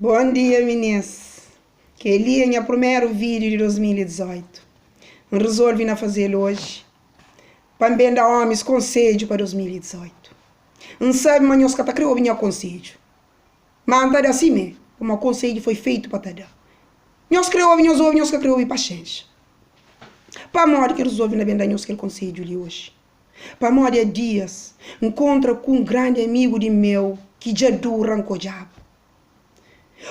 Bom dia, meninas. Que ali é o primeiro vídeo de 2018. Resolvi na fazer hoje. Para bem dar homens conselho para 2018. Não sabe, mas nós que está criando o conselho. Mas não assim mesmo. Como o conselho foi feito para te dar. Nós criamos, nós que criamos paciência. Para morrer que resolve na bem dar nós que conselho de hoje. Para morrer dias, encontra com um grande amigo de meu que já dura com o diabo.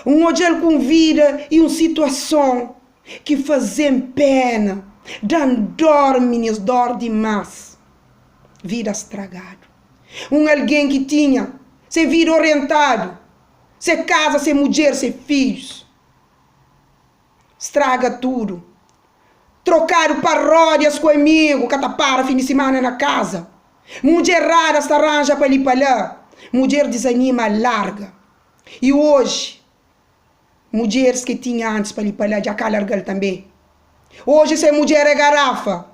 Um olhar com vida e uma situação que fazem pena, dando dor, meninos, dor demais. Vida estragada. Um alguém que tinha sem vida orientado, sem casa, sem mulher, sem filhos. Estraga tudo. Trocaram paródias com amigo, catapara fim de semana na casa. Mulher rara se arranja para ali para lá. Mulher desanima, larga. E hoje, mulheres que tinha antes para ali para lá, já cá largar também. Hoje, se mulher é garrafa.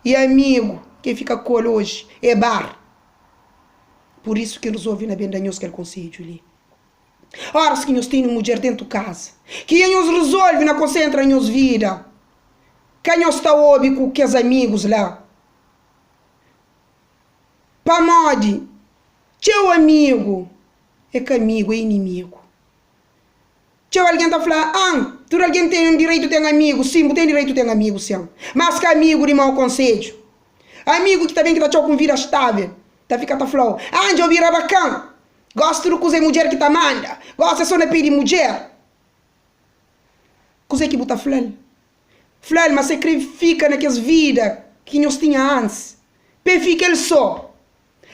E amigo, quem fica com ele hoje é bar. Por isso que resolvi na bendanhos que ele conselho ali. Horas que nós temos mulher dentro de casa. Que nós resolve na concentra em nossa vida. Que nós está ouvindo com os amigos lá. Para mode, teu amigo é que amigo é inimigo. Teu alguém está falando, tu alguém tem direito de ter amigo, sim, tem direito de ter amigo, sim. Mas que amigo de mau conselho. Amigo que também que está com vida estável. Tá fica tá falando, eu vira bacana. Gosto de coisa mulher que tá manda. Gosto só de pedir mulher. Coisa que botar falando. Falando, mas sacrifica naquelas vidas que nós tinha antes. Para ficar ele só.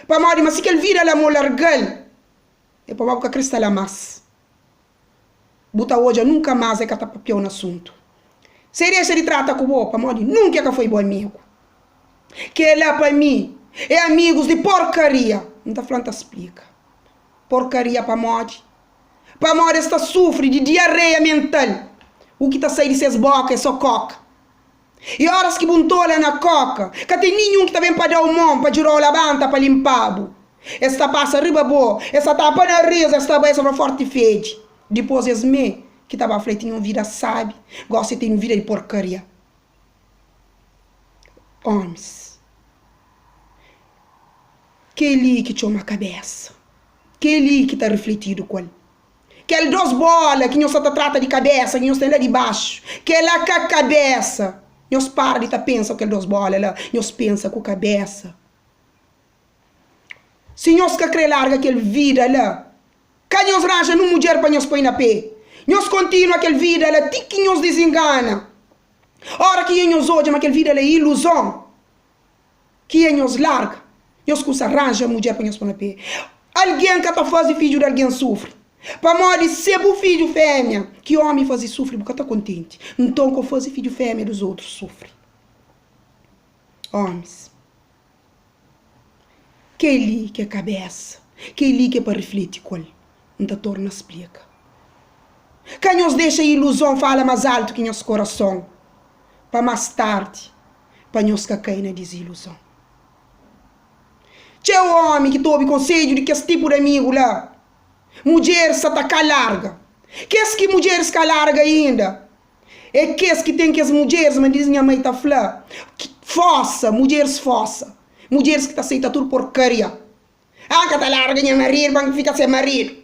Para morrer, mas se ele vira lá mo largal. É para morrer que cristal é mais. Bota hoje nunca mais é que tá papel no assunto. Seria se ele trata com o para morrer, nunca que foi bom amigo. Que é lá para mim. É amigos de porcaria. Não está falando, explica. Porcaria para morrer. Para morrer está sofre de diarreia mental. O que está saindo de suas bocas é só coca. E horas que buntou lá na coca, que tem nenhum que está bem para dar o mão, para girar a banda, para limpar. Esta passa riba boa, esta tapa na risa, esta vai sobre forte fede. Depois es me, que estava a tinha uma vida sabe, gosta de ter uma vida de porcaria. Homens. Que ali que tinha uma cabeça. Que ali que está refletido com ele. Que ele duas bolas que nós só trata de cabeça, que nós tem lá de baixo. Que é lá com a cabeça. Nós para de pensar que ele duas bolas lá. Nós pensa com a cabeça. Se nós quer larga aquele vida lá. Que nós arranja numa mulher para nós pôr na pé. Nós continua aquele vida lá. Tem que nós desengana. Ora que nós hoje, mas aquele vida lá é ilusão. Que nós larga. Nós que arranja a mulher para nós pôr na pé. Alguém que está fazendo filho de alguém sofre. Para morrer, se o filho fêmea, que homem faz sofre, porque está contente. Então, que faz filho fêmea dos outros sofre. Homens. Que ele que é cabeça. Que ele que é para refletir com ele. Não torna a explica. Que nos deixa a ilusão fala mais alto que nosso coração. Para mais tarde, para nós cair na desilusão. Teu homem que tome conselho de que esse tipo de amigo lá. Mulher se atacar larga. Que é que mulheres se larga ainda? É que tem que as mulheres, mas diz minha mãe está falando. Força, mulheres força. Mulheres que aceitam tudo porcaria. Que está larga minha marido, mas fica sem marido.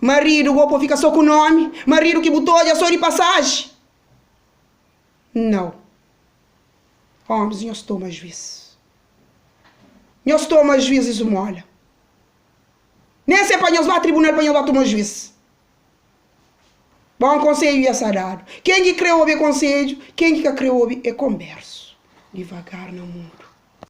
Marido, o gosto fica só com o nome. Marido que botou já só de passagem. Não. Homens, nós tomamos juízo. Nós tomamos juízo isso molha. Nem se para nós vá tribunal para nós tomar juízo. Bom conselho é sarado. Quem que criou o conselho, quem que criou é converso. Devagar no mundo.